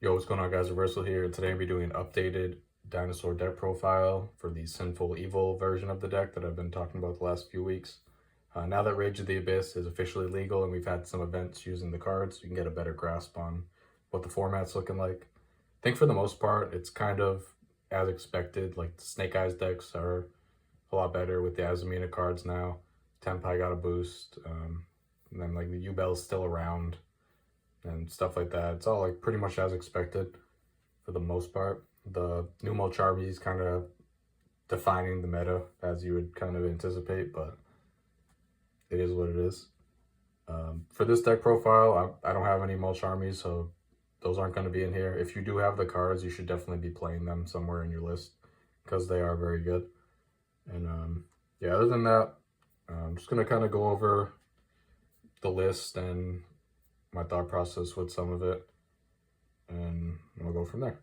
Yo, what's going on, guys? Reversal here. Today I'll be doing an updated Dinosaur deck profile for the Sinful Evol version of the deck that I've been talking about the last few weeks. Now that Rage of the Abyss is officially legal and we've had some events using the cards, you can get a better grasp on what the format's looking like. I think for the most part, it's kind of as expected. Like the Snake Eyes decks are a lot better with the Azamina cards now. Tempai got a boost, and then like the U-Bell's still around and stuff like that. It's all like pretty much as expected for the most part. The Numo Charby is kind of defining the meta as you would kind of anticipate, but it is what it is. For this deck profile, I don't have any mulch armies, so those aren't going to be in here. If you do have the cards, you should definitely be playing them somewhere in your list because they are very good. And yeah, other than that, I'm just going to kind of go over the list and my thought process with some of it, and we'll go from there.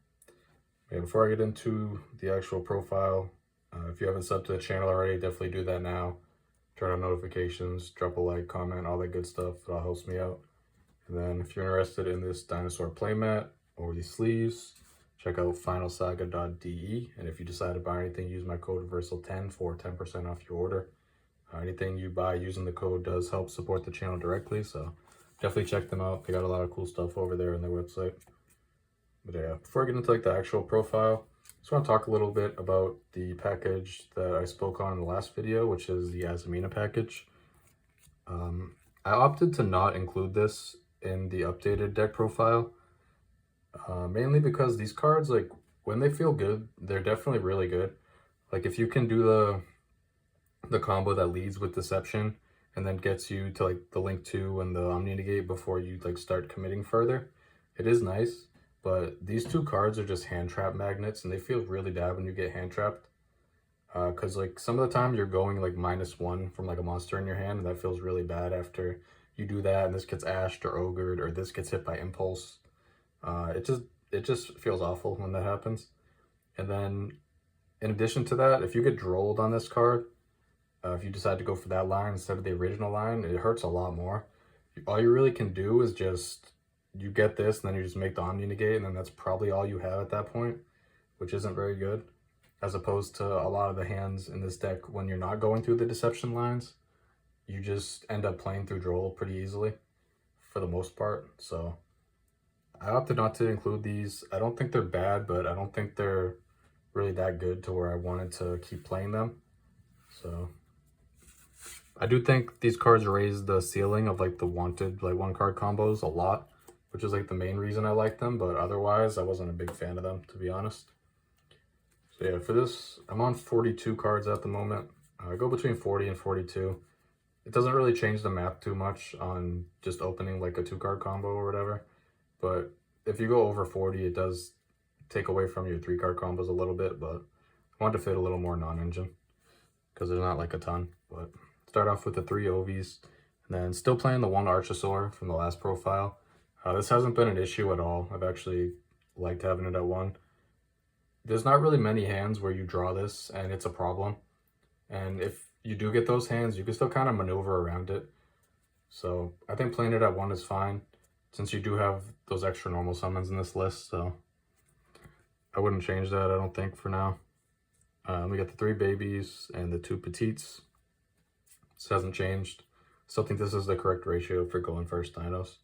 Yeah, before I get into the actual profile, if you haven't subbed to the channel already, definitely do that now. Turn on notifications, drop a like, comment, all that good stuff. It all helps me out. And then if you're interested in this Dinosaur playmat or these sleeves, check out finalsaga.de. And if you decide to buy anything, use my code Reversal10 for 10% off your order. Anything you buy using the code does help support the channel directly, so definitely check them out. They got a lot of cool stuff over there on their website. But yeah, before I get into like the actual profile, I just want to talk a little bit about the package that I spoke on in the last video, which is the Azamina package. I opted to not include this in the updated deck profile, mainly because these cards, like when they feel good, they're definitely really good. Like if you can do the combo that leads with Deception and then gets you to like the Link 2 and the Omni Negate before you like start committing further, it is nice. But these two cards are just hand trap magnets, and they feel really bad when you get hand trapped. Because like some of the time you're going like -1 from like a monster in your hand, and that feels really bad after you do that, and this gets ashed or ogred, or this gets hit by impulse. It just feels awful when that happens. And then in addition to that, if you get drolled on this card, if you decide to go for that line instead of the original line, it hurts a lot more. All you really can do is just, you get this, and then you just make the Omni Negate, and then that's probably all you have at that point, which isn't very good. As opposed to a lot of the hands in this deck, when you're not going through the Deception lines, you just end up playing through Droll pretty easily, for the most part. So I opted not to include these. I don't think they're bad, but I don't think they're really that good to where I wanted to keep playing them. So I do think these cards raise the ceiling of like the wanted like one card combos a lot, which is like the main reason I like them, but otherwise I wasn't a big fan of them, to be honest. So yeah, for this, I'm on 42 cards at the moment. I go between 40 and 42. It doesn't really change the math too much on just opening like a 2-card combo or whatever, but if you go over 40, it does take away from your 3-card combos a little bit, but I want to fit a little more non-engine because there's not like a ton. But start off with the 3 Ovies, and then still playing the 1 Archosaur from the last profile. This hasn't been an issue at all. I've actually liked having it at 1. There's not really many hands where you draw this and it's a problem. And if you do get those hands, you can still kind of maneuver around it. So I think playing it at 1 is fine, since you do have those extra normal summons in this list. So I wouldn't change that, I don't think, for now. We got the 3 babies and the 2 petites. This hasn't changed. Still think this is the correct ratio for going first dinos.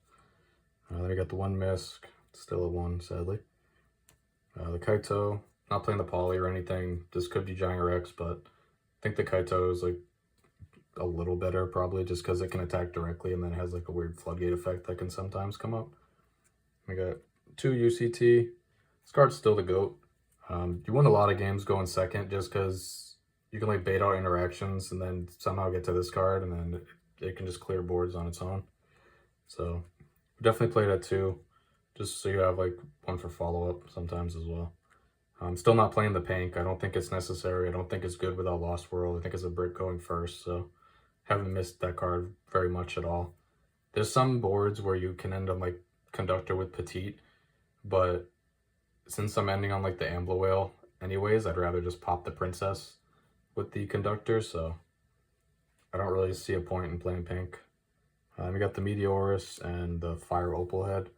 Then we got the 1 Misk, still a 1, sadly. The Kaito, not playing the Poly or anything. This could be Giant Rex, but I think the Kaito is like a little better, probably just because it can attack directly, and then it has like a weird floodgate effect that can sometimes come up. We got 2 UCT. This card's still the GOAT. You win a lot of games going second just because you can like bait out interactions and then somehow get to this card, and then it can just clear boards on its own. So definitely play it at 2, just so you have like 1 for follow-up sometimes as well. I'm still not playing the Pank. I don't think it's necessary. I don't think it's good without Lost World. I think it's a brick going first, so haven't missed that card very much at all. There's some boards where you can end on like Conductor with Petite, but since I'm ending on like the Ambler Whale anyways, I'd rather just pop the Princess with the Conductor, so I don't really see a point in playing Pink. We got the Meteorus and the Fire Opal head.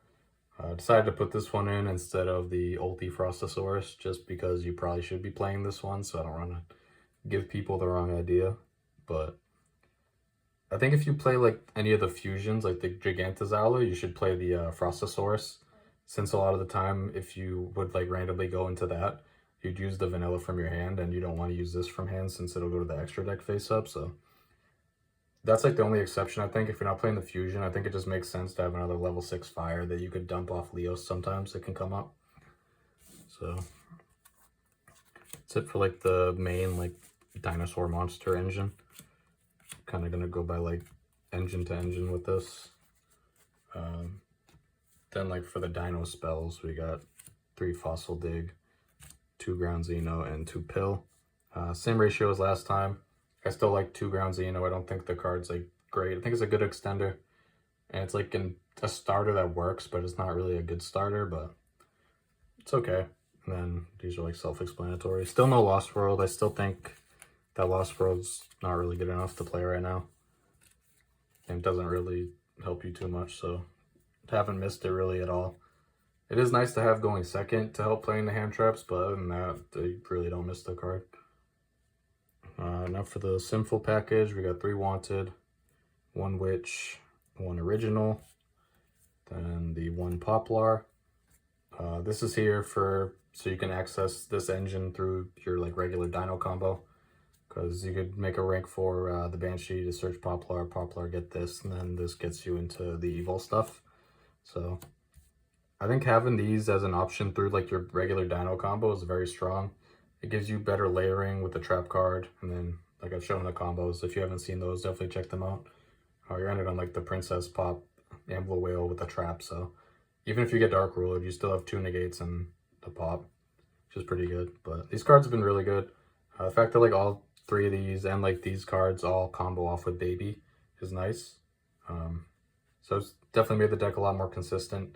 Decided to put this one in instead of the Ulti Frostosaurus, just because you probably should be playing this one, so I don't want to give people the wrong idea. But I think if you play like any of the fusions, like the Gigantozola, you should play the Frostosaurus, since a lot of the time, if you would like randomly go into that, you'd use the vanilla from your hand, and you don't want to use this from hand since it'll go to the extra deck face up. So that's like the only exception, I think. If you're not playing the fusion, I think it just makes sense to have another level 6 fire that you could dump off Leos sometimes that can come up. So that's it for like the main like dinosaur monster engine. Kind of gonna go by like engine to engine with this. Then like for the dino spells, we got 3 Fossil Dig, 2 Ground Xeno, and 2 Pill. Same ratio as last time. I still like 2 Ground Xeno. I don't think the card's like great. I think it's a good extender, and it's like a starter that works, but it's not really a good starter, but it's okay. And then these are like self-explanatory. Still no Lost World. I still think that Lost World's not really good enough to play right now, and it doesn't really help you too much, so haven't missed it really at all. It is nice to have going second to help playing the hand traps, but other than that, they really don't miss the card. Now for the Sinful package, we got 3 Wanted, 1 Witch, 1 Original, then the 1 Poplar. This is here for so you can access this engine through your like regular Dino combo, because you could make a rank for the Banshee to search Poplar, Poplar get this, and then this gets you into the Evol stuff. So I think having these as an option through like your regular Dino combo is very strong. It gives you better layering with the trap card, and then like I've shown the combos. If you haven't seen those, definitely check them out. You're ended on like the Princess Pop Ambler Whale with the trap, so even if you get Dark Ruler, you still have 2 negates and the pop, which is pretty good. But these cards have been really good. The fact that like all 3 of these and like these cards all combo off with Baby is nice. So it's definitely made the deck a lot more consistent.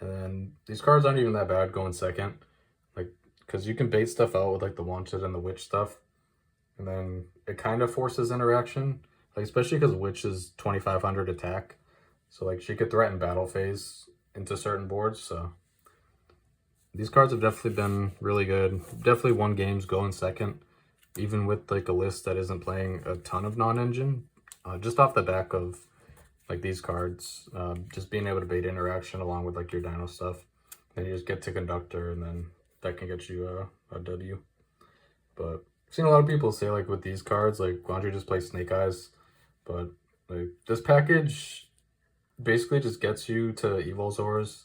And then these cards aren't even that bad going second, like because you can bait stuff out with like the Wanted and the Witch stuff, and then it kind of forces interaction, like especially because Witch is 2500 attack, so like she could threaten battle phase into certain boards. So these cards have definitely been really good. Definitely won games going second, even with like a list that isn't playing a ton of non-engine, just off the back of like these cards, just being able to bait interaction along with like your Dino stuff. Then you just get to Conductor, and then that can get you a W. But I've seen a lot of people say like with these cards, like why don't you just play Snake Eyes? But like this package basically just gets you to Evolzors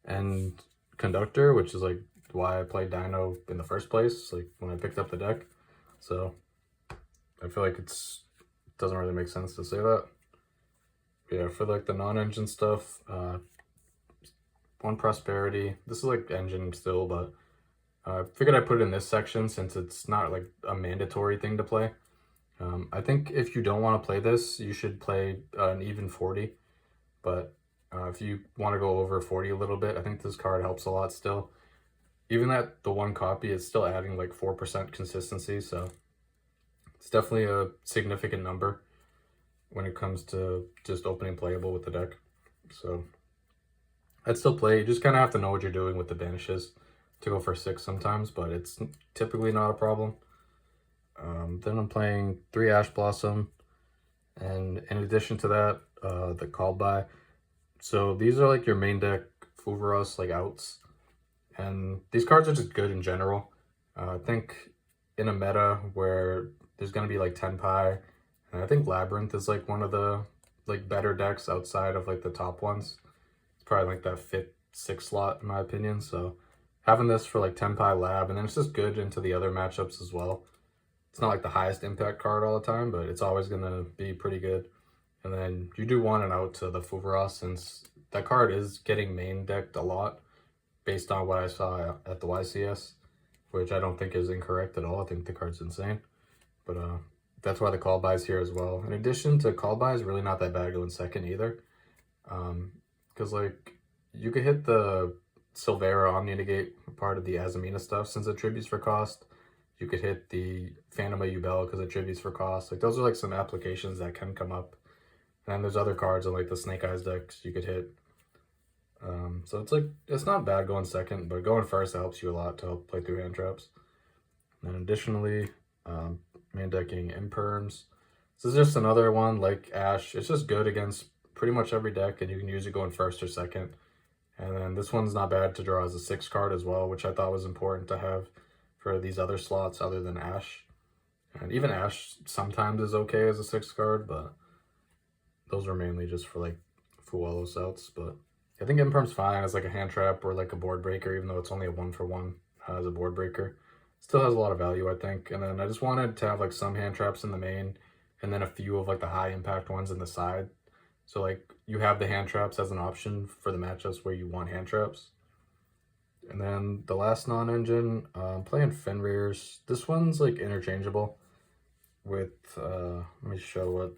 and Conductor, which is like why I played Dino in the first place, like when I picked up the deck. So I feel like it doesn't really make sense to say that. But yeah, for like the non-engine stuff, 1 Prosperity. This is like engine still, but I figured I'd put it in this section since it's not like a mandatory thing to play. I think if you don't want to play this, you should play an even 40. But if you want to go over 40 a little bit, I think this card helps a lot still. Even at the 1 copy, it's still adding like 4% consistency, so it's definitely a significant number when it comes to just opening playable with the deck. So I'd still play. You just kind of have to know what you're doing with the banishes to go for 6 sometimes, but it's typically not a problem. Then I'm playing 3 Ash Blossom, and in addition to that, the Called By. So these are like your main deck Fuvaros like outs, and these cards are just good in general. I think in a meta where there's going to be like Tenpai, and I think Labyrinth is like one of the like better decks outside of like the top ones. It's probably like that 5th, 6th slot in my opinion. So having this for like Tenpai Lab, and then it's just good into the other matchups as well. It's not like the highest impact card all the time, but it's always going to be pretty good. And then you do want an out to the Fuvaros, since that card is getting main decked a lot based on what I saw at the YCS, which I don't think is incorrect at all. I think the card's insane. But that's why the Call By is here as well. In addition to Call By is really not that bad going second either. Because like you could hit the Silvera Omni Negate part of the Azamina stuff since it tributes for cost. You could hit the Phantom of Ubel because it tributes for cost. Like those are like some applications that can come up. And then there's other cards in like the Snake Eyes decks you could hit. So it's not bad going second, but going first helps you a lot to help play through hand traps. And then additionally, main decking imperms. This is just another one like Ash. It's just good against pretty much every deck, and you can use it going first or second. And then this one's not bad to draw as a 6 card as well, which I thought was important to have for these other slots other than Ash. And even Ash sometimes is okay as a 6 card, but those are mainly just for like Fuwalo sets. But I think Imperm's fine as like a hand trap or like a board breaker, even though it's only a 1-for-1 as a board breaker. Still has a lot of value, I think. And then I just wanted to have like some hand traps in the main and then a few of like the high impact ones in the side. So like you have the hand traps as an option for the matchups where you want hand traps. And then the last non-engine, playing Fenrir's. This one's like interchangeable with, let me show what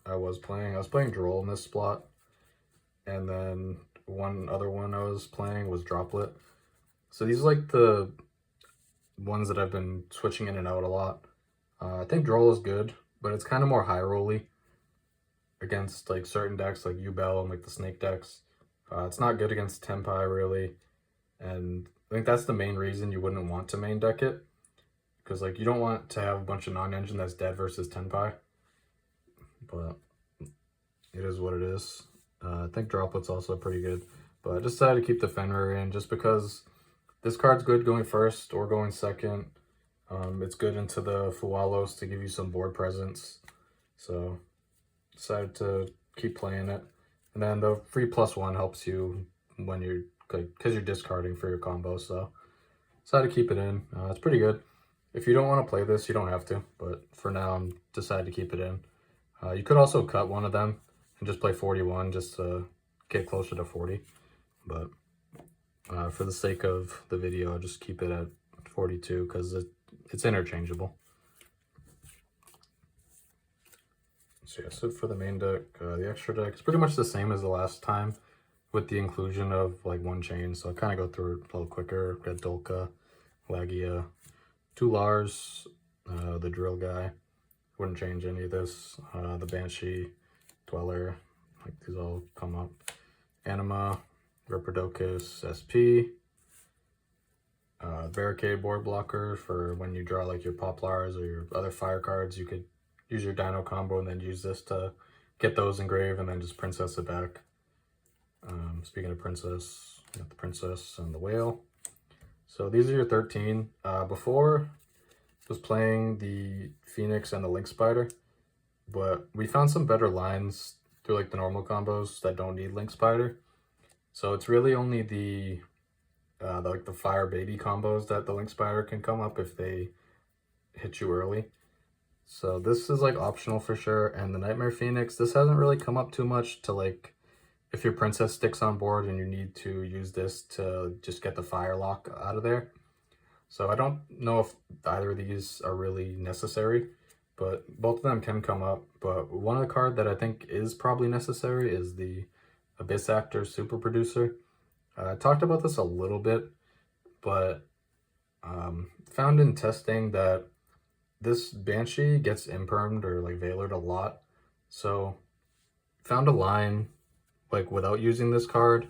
I was playing. I was playing Droll in this slot. And then one other one I was playing was Droplet. So these are like the ones that I've been switching in and out a lot. I think Droll is good, but it's kind of more high rolly against like certain decks like Evol and like the snake decks. It's not good against Tenpai really, and I think that's the main reason you wouldn't want to main deck it, because like you don't want to have a bunch of non-engine that's dead versus Tenpai, but it is what it is. I think Droplet's also pretty good, but I decided to keep the Fenrir in just because this card's good going first or going second. It's good into the Fuwalos to give you some board presence, so decided to keep playing it. And then the free +1 helps you when you're because you're discarding for your combo, so decided to keep it in. It's pretty good. If you don't want to play this, you don't have to, but for now I'm decided to keep it in. You could also cut one of them and just play 41 just to get closer to 40, but for the sake of the video, I'll just keep it at 42 because it's interchangeable. So yeah, so for the main deck, the extra deck is pretty much the same as the last time with the inclusion of like one chain. So I'll kind of go through it a little quicker. Got Dolka, Lagia, 2 Lars, the drill guy. Wouldn't change any of this. The Banshee, Dweller, like these all come up. Anima, Reprodocus, SP. Barricade board blocker for when you draw like your Poplars or your other fire cards. You could use your Dino combo and then use this to get those engraved and then just princess it back. Speaking of princess, you got the princess and the whale. So these are your 13. Before I was playing the Phoenix and the Link Spider, but we found some better lines through like the normal combos that don't need Link Spider. So it's really only the Fire Baby combos that the Link Spider can come up if they hit you early. So this is like optional for sure. And the Nightmare Phoenix, this hasn't really come up too much to like if your princess sticks on board and you need to use this to just get the fire lock out of there. So I don't know if either of these are really necessary, but both of them can come up. But one of the cards that I think is probably necessary is the Abyss Actor Super Producer. I talked about this a little bit, but found in testing that this Banshee gets impermed or like veilered a lot. So found a line like without using this card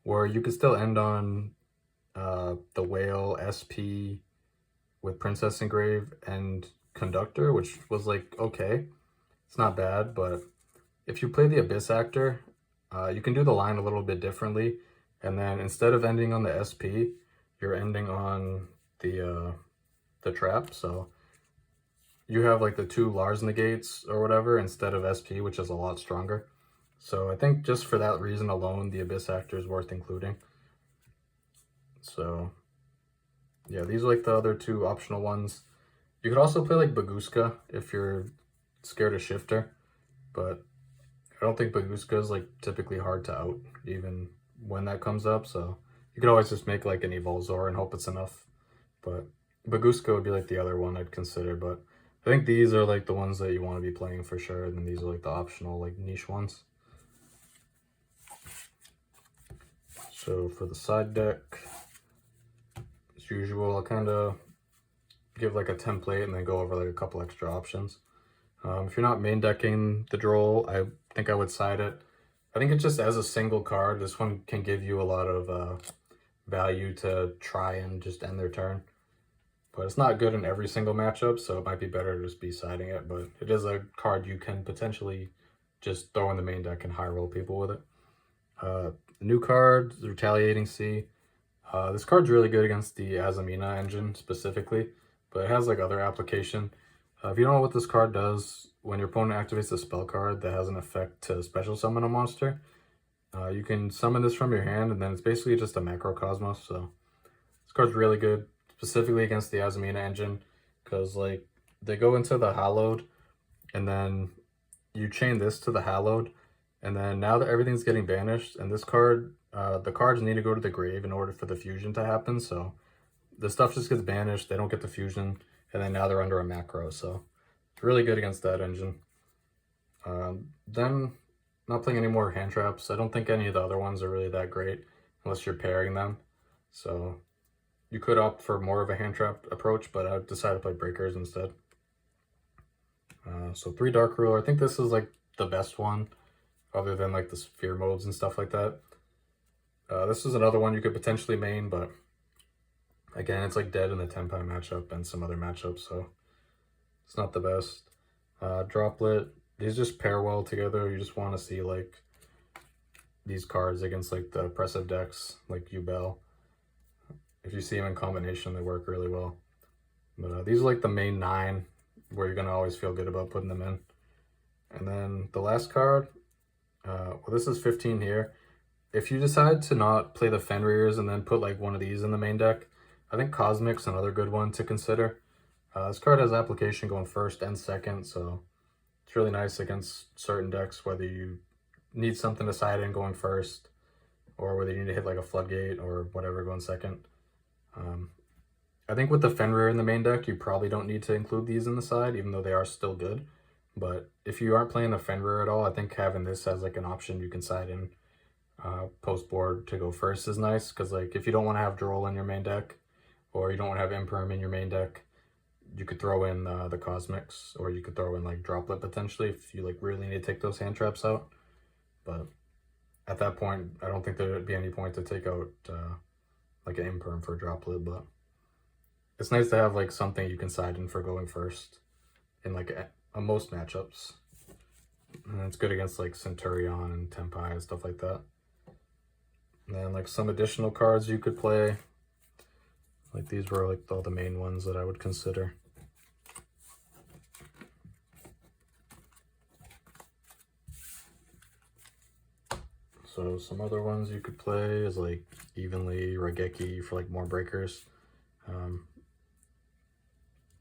where you could still end on the Whale SP with Princess Engrave and Conductor, which was like okay, it's not bad. But if you play the Abyss Actor, you can do the line a little bit differently, and then instead of ending on the SP, you're ending on the trap. So you have like the 2 Lars negates or whatever instead of SP, which is a lot stronger. So I think just for that reason alone, the Abyss Actor is worth including. So yeah, these are like the other 2 optional ones. You could also play like Baguska if you're scared of Shifter, but I don't think Baguska is like typically hard to out even when that comes up. So you could always just make like an Evolzor and hope it's enough. But Baguska would be like the other one I'd consider, but I think these are like the ones that you want to be playing for sure, and then these are like the optional like niche ones. So for the side deck, as usual, I'll kind of give like a template and then go over like a couple extra options. If you're not main decking the Droll, I think I would side it. I think it's just as a single card, this one can give you a lot of value to try and just end their turn. But it's not good in every single matchup, so it might be better to just be siding it. But it is a card you can potentially just throw in the main deck and high roll people with it. New card, Retaliating Sea. This card's really good against the Azamina engine specifically, but it has like other application. If you don't know what this card does, when your opponent activates a spell card that has an effect to special summon a monster, you can summon this from your hand, and then it's basically just a macrocosmos. So this card's really good, specifically against the Azamina engine, because like they go into the hallowed, and then you chain this to the hallowed, and then now that everything's getting banished, and this card, the cards need to go to the grave in order for the fusion to happen. So the stuff just gets banished, they don't get the fusion, and then now they're under a macro. So it's really good against that engine. Then not playing any more hand traps. I don't think any of the other ones are really that great unless you're pairing them. So you could opt for more of a hand trap approach, but I decided to play breakers instead. So 3 Dark Ruler. I think this is like the best one other than like the sphere modes and stuff like that. This is another one you could potentially main, but again, it's like dead in the Tenpai matchup and some other matchups, so it's not the best. Droplet. These just pair well together. You just want to see like these cards against like the oppressive decks like Ubel. If you see them in combination, they work really well. But these are like the main 9 where you're going to always feel good about putting them in. And then the last card, well, this is 15 here. If you decide to not play the Fenrir's and then put like one of these in the main deck, I think Cosmic's another good one to consider. This card has application going first and second, so it's really nice against certain decks, whether you need something to side in going first, or whether you need to hit like a floodgate or whatever going second. I think with the Fenrir in the main deck, you probably don't need to include these in the side, even though they are still good. But if you aren't playing the Fenrir at all, I think having this as like an option you can side in post board to go first is nice, because like if you don't want to have Droll in your main deck, or you don't want to have Imperm in your main deck, you could throw in the Cosmics, or you could throw in like Droplet potentially if you like really need to take those hand traps out. But at that point, I don't think there would be any point to take out like an Imperm for Droplet, but it's nice to have like something you can side in for going first in like most matchups. And it's good against like Centurion and Tenpai and stuff like that. And then like some additional cards you could play. Like these were like all the main ones that I would consider. So some other ones you could play is like Evenly, Raigeki for like more breakers.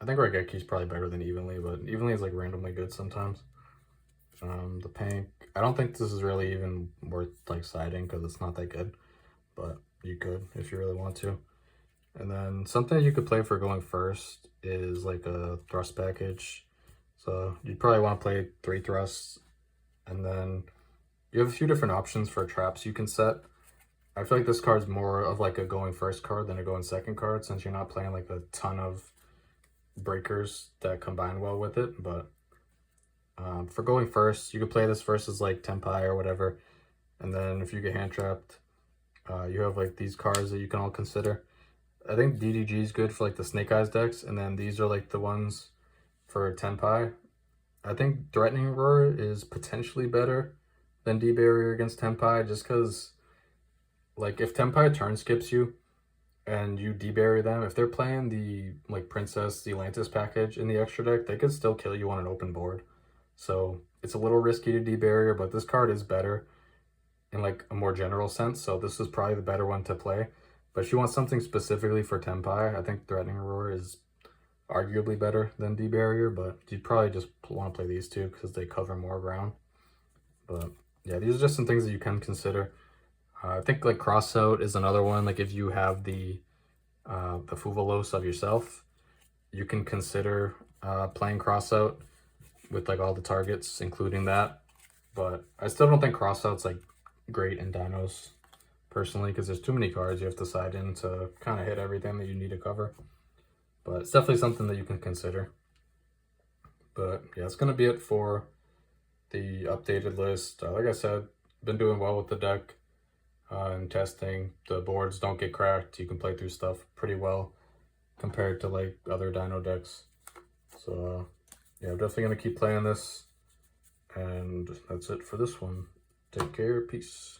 I think Raigeki is probably better than Evenly, but Evenly is like randomly good sometimes. The Pank, I don't think this is really even worth like siding because it's not that good, but you could if you really want to. And then something you could play for going first is like a thrust package. So you'd probably want to play 3 thrusts, and then you have a few different options for traps you can set. I feel like this card's more of like a going first card than a going second card, since you're not playing like a ton of breakers that combine well with it. But for going first, you could play this versus like Tenpai or whatever, and then if you get hand trapped, you have like these cards that you can all consider. I think DDG is good for like the Snake Eyes decks, and then these are like the ones for Tenpai. I think Threatening Roar is potentially better than D-Barrier against Tenpai, just because like if Tenpai turn skips you and you D-Barrier them, if they're playing the like Princess, the Atlantis package in the extra deck, they could still kill you on an open board. So it's a little risky to D-Barrier, but this card is better in like a more general sense, so this is probably the better one to play. But if you want something specifically for Tenpai, I think Threatening Roar is arguably better than D-Barrier, but you'd probably just want to play these two because they cover more ground. But yeah, these are just some things that you can consider. I think like Crossout is another one. Like if you have the Fuvalos of yourself, you can consider playing Crossout with like all the targets, including that. But I still don't think Crossout's like great in Dinos personally, because there's too many cards you have to side in to kind of hit everything that you need to cover. But it's definitely something that you can consider. But yeah, it's going to be it for the updated list. Like I said, been doing well with the deck and testing. The boards don't get cracked. You can play through stuff pretty well compared to like other Dino decks. So yeah, I'm definitely gonna keep playing this. And that's it for this one. Take care. Peace.